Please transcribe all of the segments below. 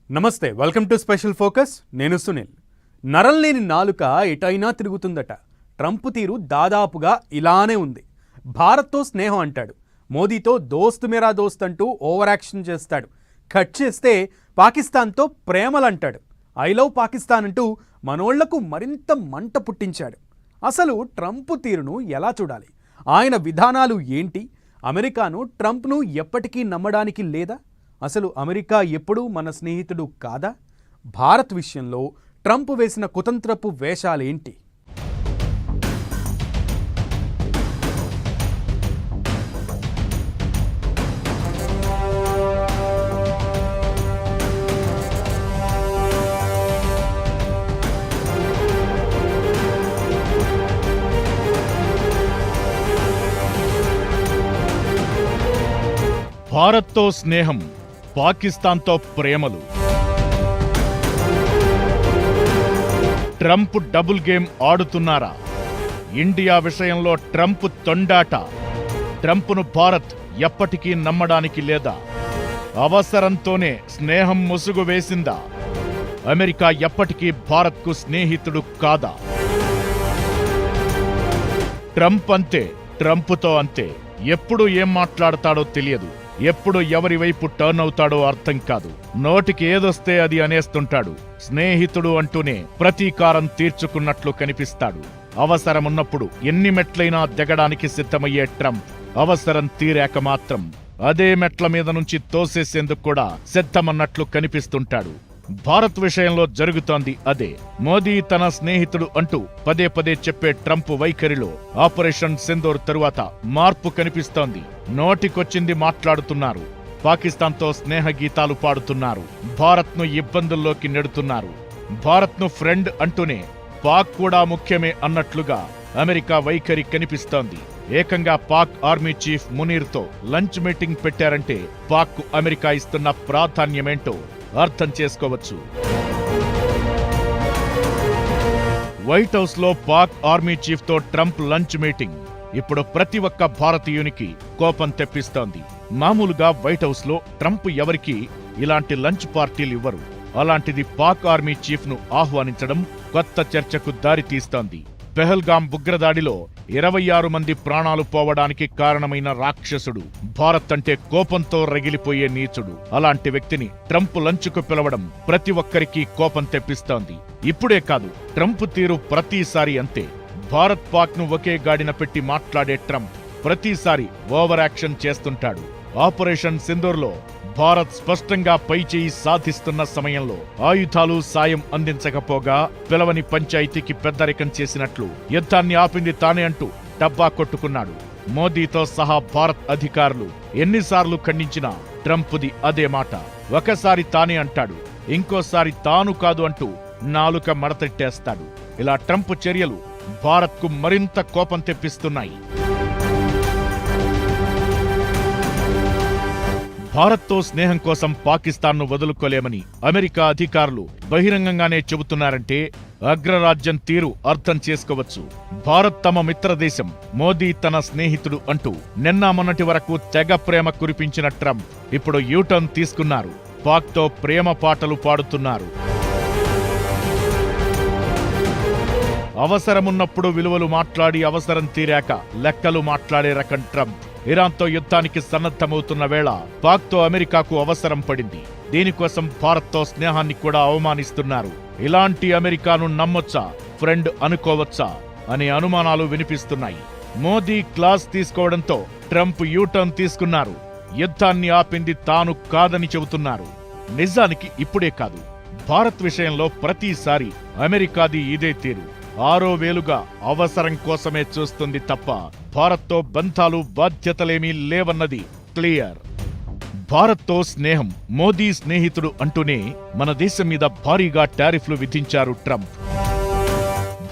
నమస్తే, welcome to special focus. నేను సునీల్. నరం లేని నాలుక ఎటైనా తిరుగుతుందట. ట్రంప్ తీరు దాదాపుగా ఇలానే ఉంది. భారత్తో స్నేహం అంటాడు, మోదీతో దోస్త్ మేరా దోస్త్ అంటూ ఓవర్ యాక్షన్ చేస్తాడు. కట్ చేస్తే పాకిస్తాన్తో ప్రేమలంటాడు. ఐ లవ్ పాకిస్తాన్ అంటూ మనోళ్లకు మరింత మంట పుట్టించాడు. అసలు ట్రంప్ తీరును ఎలా చూడాలి? ఆయన విధానాలు ఏంటి? అమెరికాను ట్రంప్ను ఎప్పటికీ నమ్మడానికి లేదా? అసలు అమెరికా ఎప్పుడూ మన స్నేహితుడు కాదా? భారత్ విషయంలో ట్రంప్ వేసిన కుతంత్రపు వేషాలేంటి? భారత్తో స్నేహం, పాకిస్తాన్తో ప్రేమలు. ట్రంప్ డబుల్ గేమ్ ఆడుతున్నారా? ఇండియా విషయంలో ట్రంప్ తొండాట. ట్రంప్ను భారత్ ఎప్పటికీ నమ్మడానికి లేదా? అవసరంతోనే స్నేహం ముసుగు వేసిందా? అమెరికా ఎప్పటికీ భారత్కు స్నేహితుడు కాదా? ట్రంప్ అంతే, ట్రంప్తో అంతే. ఎప్పుడు ఏం మాట్లాడతాడో తెలియదు. ఎప్పుడు ఎవరి వైపు టర్న్ అవుతాడో అర్థం కాదు. నోటికి ఏదొస్తే అది అనేస్తుంటాడు. స్నేహితుడు అంటూనే ప్రతీకారం తీర్చుకున్నట్లు కనిపిస్తాడు. అవసరమున్నప్పుడు ఎన్ని మెట్లైనా దిగడానికి సిద్ధమయ్యే ట్రంప్ అవసరం తీరాక మాత్రం అదే మెట్ల మీద నుంచి తోసేసేందుకు కూడా సిద్ధమన్నట్లు కనిపిస్తుంటాడు. భారత్ విషయంలో జరుగుతోంది అదే. మోదీ తన స్నేహితుడు అంటూ పదే పదే చెప్పే ట్రంప్ వైఖరిలో ఆపరేషన్ సింధూర్ తరువాత మార్పు కనిపిస్తోంది. నోటికొచ్చింది మాట్లాడుతున్నారు. పాకిస్తాన్తో స్నేహ గీతాలు పాడుతున్నారు. భారత్ను ఇబ్బందుల్లోకి నెడుతున్నారు. భారత్ను ఫ్రెండ్ అంటూనే పాక్ కూడా ముఖ్యమే అన్నట్లుగా అమెరికా వైఖరి కనిపిస్తోంది. ఏకంగా పాక్ ఆర్మీ చీఫ్ మునీర్తో లంచ్ మీటింగ్ పెట్టారంటే పాక్కు అమెరికా ఇస్తున్న ప్రాధాన్యమేంటో అర్థం చేసుకోవచ్చు. వైట్ హౌస్ లో పాక్ ఆర్మీ చీఫ్ తో ట్రంప్ లంచ్ మీటింగ్ ఇప్పుడు ప్రతి ఒక్క భారతీయునికి కోపం తెప్పిస్తోంది. మామూలుగా వైట్ హౌస్ లో ట్రంప్ ఎవరికి ఇలాంటి లంచ్ పార్టీలు ఇవ్వరు. అలాంటిది పాక్ ఆర్మీ చీఫ్ ను ఆహ్వానించడం కొత్త చర్చకు దారితీస్తోంది. పెహల్గాం ఉగ్రదాడిలో 26 మంది ప్రాణాలు పోవడానికి కారణమైన రాక్షసుడు, భారత్ అంటే కోపంతో రగిలిపోయే నీచుడు. అలాంటి వ్యక్తిని ట్రంప్ లంచ్కు పిలవడం ప్రతి ఒక్కరికి కోపం తెప్పిస్తోంది. ఇప్పుడే కాదు, ట్రంప్ తీరు ప్రతిసారి అంతే. భారత్ పాక్ ను ఒకే గాడిన పెట్టి మాట్లాడే ట్రంప్ ప్రతిసారి ఓవర్ యాక్షన్ చేస్తుంటాడు. ఆపరేషన్ సింధూర్లో భారత్ స్పష్టంగా పైచేయి సాధిస్తున్న సమయంలో ఆయుధాలు సాయం అందించకపోగా పిలవని పంచాయతీకి పెద్దరికం చేసినట్లు యుద్ధాన్ని ఆపింది తానే అంటూ డబ్బా కొట్టుకున్నాడు. మోదీతో సహా భారత్ అధికారులు ఎన్నిసార్లు ఖండించినా ట్రంప్ది అదే మాట. ఒకసారి తానే అంటాడు, ఇంకోసారి తాను కాదు అంటూ నాలుక మడతెట్టేస్తాడు. ఇలా ట్రంప్ చర్యలు భారత్కు మరింత కోపం తెప్పిస్తున్నాయి. భారత్తో స్నేహం కోసం పాకిస్తాన్ను వదులుకోలేమని అమెరికా అధికారులు బహిరంగంగానే చెబుతున్నారంటే అగ్రరాజ్యం తీరు అర్థం చేసుకోవచ్చు. భారత్ తమ మిత్రదేశం, మోదీ తన స్నేహితుడు అంటూ నిన్న మొన్నటి వరకు తెగ ప్రేమ కురిపించిన ట్రంప్ ఇప్పుడు యూటర్న్ తీసుకున్నారు. పాక్తో ప్రేమ పాటలు పాడుతున్నారు. అవసరమున్నప్పుడు విలువలు మాట్లాడి అవసరం తీరాక లెక్కలు మాట్లాడే రకం ట్రంప్. ఇరాన్తో యుద్ధానికి సన్నద్ధమవుతున్న వేళ పాక్తో అమెరికాకు అవసరం పడింది. దీనికోసం భారత్తో స్నేహాన్ని కూడా అవమానిస్తున్నారు. ఇలాంటి అమెరికాను నమ్మొచ్చా, ఫ్రెండ్ అనుకోవచ్చా అనే అనుమానాలు వినిపిస్తున్నాయి. మోదీ క్లాస్ తీసుకోవడంతో ట్రంప్ యూటర్న్ తీసుకున్నారు. యుద్ధాన్ని ఆపింది తాను కాదని చెబుతున్నారు. నిజానికి ఇప్పుడే కాదు, భారత్ విషయంలో ప్రతిసారి అమెరికాది ఇదే తీరు. 6 వేలుగా అవసరం కోసమే చూస్తుంది తప్ప భారత్తో బంధాలు బాధ్యతలేమీ లేవన్నది క్లియర్. భారత్తో స్నేహం, మోదీ స్నేహితుడు అంటూనే మన దేశం మీద భారీగా టారిఫ్లు విధించారు ట్రంప్.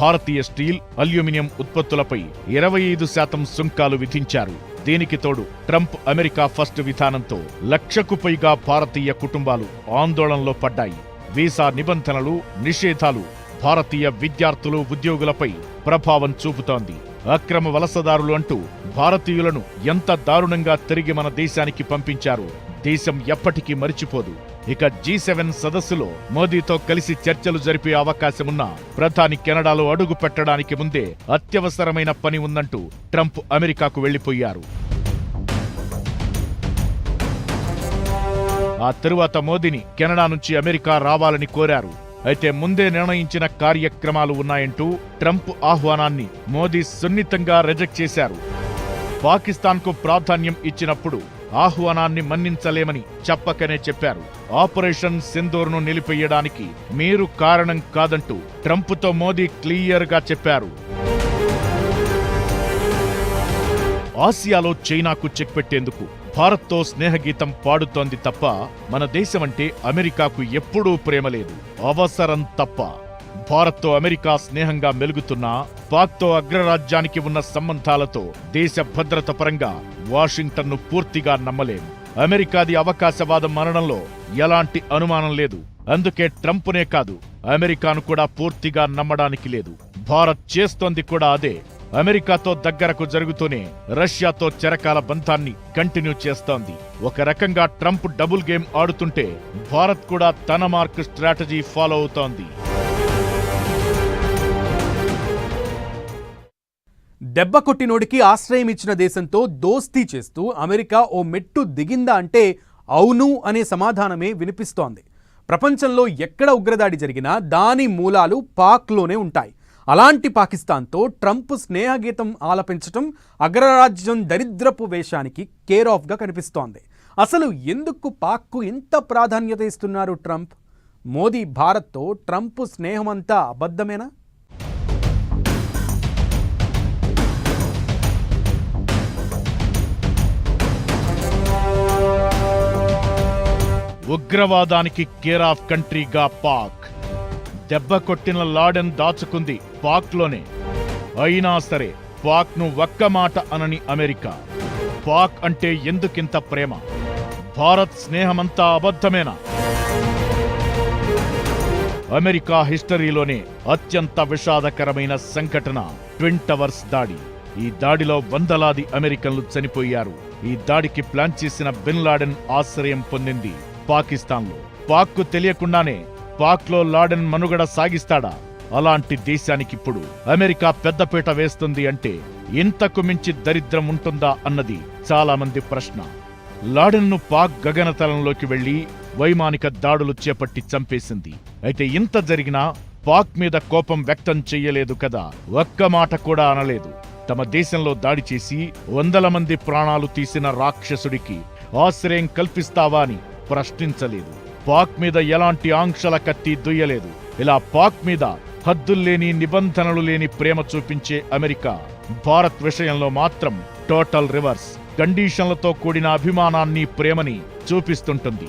భారతీయ స్టీల్, అల్యూమినియం ఉత్పత్తులపై 25% సుంకాలు విధించారు. దీనికి తోడు ట్రంప్ అమెరికా ఫస్ట్ విధానంతో 1,00,000కు పైగా భారతీయ కుటుంబాలు ఆందోళనలో పడ్డాయి. వీసా నిబంధనలు, నిషేధాలు భారతీయ విద్యార్థులు, ఉద్యోగులపై ప్రభావం చూపుతోంది. అక్రమ వలసదారులు అంటూ భారతీయులను ఎంత దారుణంగా తిరిగి మన దేశానికి పంపించారో దేశం ఎప్పటికీ మరిచిపోదు. ఇక G7 సదస్సులో మోదీతో కలిసి చర్చలు జరిపే అవకాశమున్న ప్రధాని కెనడాలో అడుగు పెట్టడానికి ముందే అత్యవసరమైన పని ఉందంటూ ట్రంప్ అమెరికాకు వెళ్లిపోయారు. ఆ తరువాత మోదీని కెనడా నుంచి అమెరికా రావాలని కోరారు. అయితే ముందే నిర్ణయించిన కార్యక్రమాలు ఉన్నాయంటూ ట్రంప్ ఆహ్వానాన్ని మోదీ సున్నితంగా రిజెక్ట్ చేశారు. పాకిస్తాన్కు ప్రాధాన్యం ఇచ్చినప్పుడు ఆహ్వానాన్ని మన్నించలేమని చెప్పకనే చెప్పారు. ఆపరేషన్ సింధూర్ను నిలిపేయడానికి మీరు కారణం కాదంటూ ట్రంప్తో మోదీ క్లియర్గా చెప్పారు. ఆసియాలో చైనాకు చెక్ పెట్టేందుకు భారత్తో స్నేహగీతం పాడుతోంది తప్ప మన దేశమంటే అమెరికాకు ఎప్పుడూ ప్రేమ లేదు. అవసరం తప్ప. భారత్తో అమెరికా స్నేహంగా మెలుగుతున్నా పాక్తో అగ్రరాజ్యానికి ఉన్న సంబంధాలతో దేశ భద్రత పరంగా వాషింగ్టన్ను పూర్తిగా నమ్మలేం. అమెరికాది అవకాశవాదం అనడంలో ఎలాంటి అనుమానం లేదు. అందుకే ట్రంప్నే కాదు అమెరికాను కూడా పూర్తిగా నమ్మడానికి లేదు. భారత్ చేస్తోంది కూడా అదే. అమెరికాతో దగ్గరకు జరుగుతూనే రష్యాతో చెరకాల బంధాన్ని కంటిన్యూ చేస్తోంది. ఒక రకంగా ట్రంప్ డబుల్ గేమ్ ఆడుతుంటే భారత్ కూడా తన మార్క్ స్ట్రాటజీ ఫాలో అవుతోంది. దెబ్బ కొట్టినోడికి ఆశ్రయం ఇచ్చిన దేశంతో దోస్తీ చేస్తూ అమెరికా ఓ మెట్టు దిగిందా అంటే అవును అనే సమాధానమే వినిపిస్తోంది. ప్రపంచంలో ఎక్కడ ఉగ్రదాడి జరిగినా దాని మూలాలు పాక్లోనే ఉంటాయి. అలాంటి పాకిస్తాన్తో ట్రంప్ స్నేహగీతం ఆలపించటం అగ్రరాజ్యం దరిద్రపు వేషానికి కేర్ ఆఫ్గా కనిపిస్తోంది. అసలు ఎందుకు పాక్కు ఇంత ప్రాధాన్యత ఇస్తున్నారు ట్రంప్? మోదీ భారత్తో ట్రంప్ స్నేహమంతా అబద్ధమేనా? ఉగ్రవాదానికి కేర్ ఆఫ్ కంట్రీగా పాక్. దెబ్బ కొట్టిన లాడెన్ దాచుకుంది పాక్లోనే. అయినా సరే పాక్ను ఒక్క మాట అనని అమెరికా. పాక్ అంటే ఎందుకింత ప్రేమ? భారత్ స్నేహమంతా అబద్ధమేనా? అమెరికా హిస్టరీలోనే అత్యంత విషాదకరమైన సంఘటన ట్విన్ టవర్స్ దాడి. ఈ దాడిలో వందలాది అమెరికన్లు చనిపోయారు. ఈ దాడికి ప్లాన్ చేసిన బిన్ లాడెన్ ఆశ్రయం పొందింది పాకిస్తాన్లో. పాక్కు తెలియకుండానే పాక్లో లాడెన్ మనుగడ సాగిస్తాడా? అలాంటి దేశానికిప్పుడు అమెరికా పెద్దపీట వేస్తుంది అంటే ఇంతకు మించి దరిద్రం ఉంటుందా అన్నది చాలా మంది ప్రశ్న. లాడెన్ను పాక్ గగనతలంలోకి వెళ్లి వైమానిక దాడులు చేపట్టి చంపేసింది. అయితే ఇంత జరిగినా పాక్ మీద కోపం వ్యక్తం చెయ్యలేదు కదా. ఒక్క మాట కూడా అనలేదు. తమ దేశంలో దాడి చేసి వందల మంది ప్రాణాలు తీసిన రాక్షసుడికి ఆశ్రయం కల్పిస్తావా అని ప్రశ్నించలేదు. పాక్ మీద ఎలాంటి ఆంక్షల కత్తి దుయ్యలేదు. ఇలా పాక్ మీద హద్దుల్లేని నిబంధనలు లేని ప్రేమ చూపించే అమెరికా భారత్ విషయంలో మాత్రం టోటల్ రివర్స్. కండిషన్లతో కూడిన అభిమానాన్ని, ప్రేమని చూపిస్తుంటుంది.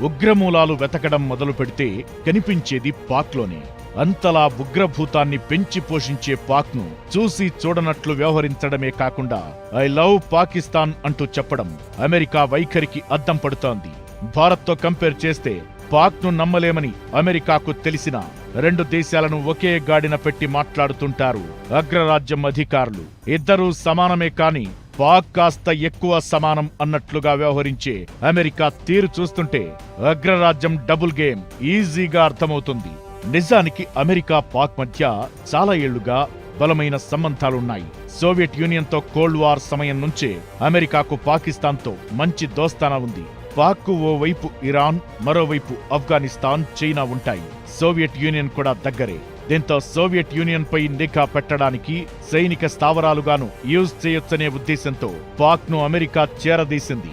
ఉగ్రమూలాలు వెతకడం మొదలు పెడితే కనిపించేది పాక్లోనే. అంతలా ఉగ్రభూతాన్ని పెంచి పోషించే పాక్ను చూసి చూడనట్లు వ్యవహరించడమే కాకుండా ఐ లవ్ పాకిస్తాన్ అంటూ చెప్పడం అమెరికా వైఖరికి అద్దం పడుతోంది. భారత్తో కంపేర్ చేస్తే పాక్ను నమ్మలేమని అమెరికాకు తెలిసిన రెండు దేశాలను ఒకే గాడిన పెట్టి మాట్లాడుతుంటారు అగ్రరాజ్యం అధికారులు. ఇద్దరూ సమానమే కాని పాక్ కాస్త ఎక్కువ సమానం అన్నట్లుగా వ్యవహరించే అమెరికా తీరు చూస్తుంటే అగ్రరాజ్యం డబుల్ గేమ్ ఈజీగా అర్థమవుతుంది. నిజానికి అమెరికా పాక్ మధ్య చాలా ఏళ్లుగా బలమైన సంబంధాలున్నాయి. సోవియట్ యూనియన్తో కోల్డ్ వార్ సమయం నుంచే అమెరికాకు పాకిస్తాన్తో మంచి దోస్తానా ఉంది. పాక్కు ఓవైపు ఇరాన్, మరోవైపు ఆఫ్ఘనిస్తాన్, చైనా ఉంటాయి. సోవియట్ యూనియన్ కూడా దగ్గరే. దీంతో సోవియట్ యూనియన్ పై నిఘా పెట్టడానికి సైనిక స్థావరాలుగాను యూజ్ చేయొచ్చనే ఉద్దేశంతో పాక్ను అమెరికా చేరదీసింది.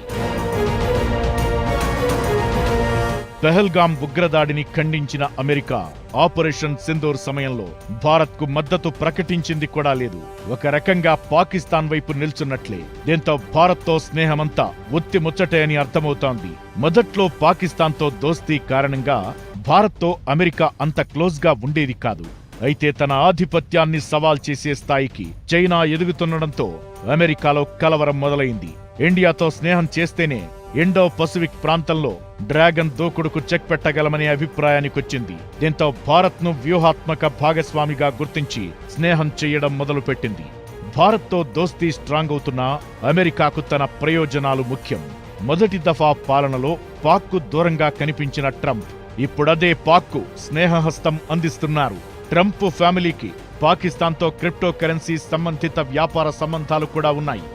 పెహల్గాం ఉగ్రదాడిని ఖండించిన అమెరికా ఆపరేషన్ సింధూర్ సమయంలో భారత్కు మద్దతు ప్రకటించింది కూడా లేదు. ఒక రకంగా పాకిస్తాన్ వైపు నిల్చున్నట్లే. దీంతో భారత్తో స్నేహమంతా ఒత్తి ముచ్చటే అని అర్థమవుతోంది. మొదట్లో పాకిస్తాన్తో దోస్తీ కారణంగా భారత్తో అమెరికా అంత క్లోజ్గా ఉండేది కాదు. అయితే తన ఆధిపత్యాన్ని సవాల్ చేసే స్థాయికి చైనా ఎదుగుతుండడంతో అమెరికాలో కలవరం మొదలైంది. ఇండియాతో స్నేహం చేస్తేనే ఇండో పసిఫిక్ ప్రాంతంలో డ్రాగన్ దూకుడుకు చెక్ పెట్టగలమనే అభిప్రాయానికొచ్చింది. దీంతో భారత్ను వ్యూహాత్మక భాగస్వామిగా గుర్తించి స్నేహం చేయడం మొదలుపెట్టింది. భారత్తో దోస్తీ స్ట్రాంగ్ అవుతున్నా అమెరికాకు తన ప్రయోజనాలు ముఖ్యం. మొదటి దఫా పాలనలో పాక్కు దూరంగా కనిపించిన ట్రంప్ ఇప్పుడదే పాక్కు స్నేహహస్తం అందిస్తున్నారు. ట్రంప్ ఫ్యామిలీకి పాకిస్తాన్తో క్రిప్టో కరెన్సీ సంబంధిత వ్యాపార సంబంధాలు కూడా ఉన్నాయి.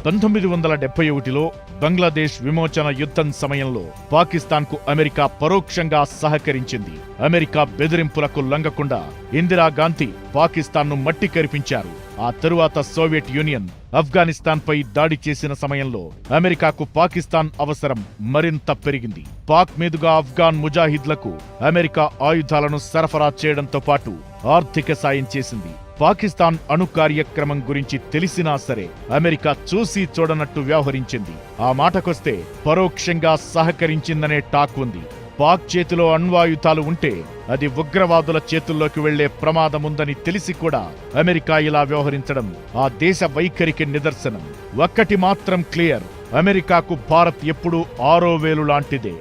1971లో బంగ్లాదేశ్ విమోచన యుద్ధం సమయంలో పాకిస్తాన్కు అమెరికా పరోక్షంగా సహకరించింది. అమెరికా బెదిరింపులకు లొంగకుండా ఇందిరాగాంధీ పాకిస్తాన్ను మట్టి కరిపించారు. ఆ తరువాత సోవియట్ యూనియన్ ఆఫ్ఘనిస్తాన్పై దాడి చేసిన సమయంలో అమెరికాకు పాకిస్తాన్ అవసరం మరింత పెరిగింది. పాక్ మీదుగా ఆఫ్ఘాన్ ముజాహిద్లకు అమెరికా ఆయుధాలను సరఫరా చేయడంతో పాటు ఆర్థిక సాయం చేసింది. పాకిస్తాన్ అణు కార్యక్రమం గురించి తెలిసినా సరే అమెరికా చూసి చూడనట్టు వ్యవహరించింది. ఆ మాటకొస్తే పరోక్షంగా సహకరించిందనే టాక్ ఉంది. పాక్ చేతిలో అణ్వాయుధాలు ఉంటే అది ఉగ్రవాదుల చేతుల్లోకి వెళ్లే ప్రమాదముందని తెలిసి కూడా అమెరికా ఇలా వ్యవహరించడం ఆ దేశ వైఖరికి నిదర్శనం. ఒక్కటి మాత్రం క్లియర్, అమెరికాకు భారత్ ఎప్పుడూ ఆరో వేలు లాంటిదే.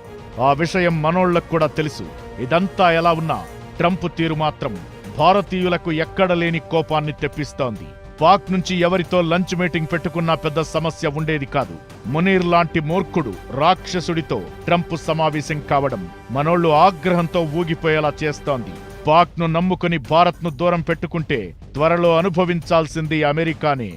ఆ విషయం మనోళ్లకు కూడా తెలుసు. ఇదంతా ఎలా ఉన్నా ట్రంప్ తీరు మాత్రం భారతీయులకు ఎక్కడలేని కోపాన్ని తెప్పిస్తోంది. పాక్ నుంచి ఎవరితో లంచ్ మీటింగ్ పెట్టుకున్నా పెద్ద సమస్య ఉండేది కాదు. మునీర్ లాంటి మూర్ఖుడు రాక్షసుడితో ట్రంప్ సమావేశం కావడం మనోళ్లు ఆగ్రహంతో ఊగిపోయేలా చేస్తోంది. పాక్ను నమ్ముకుని భారత్ను దూరం పెట్టుకుంటే త్వరలో అనుభవించాల్సింది అమెరికానే.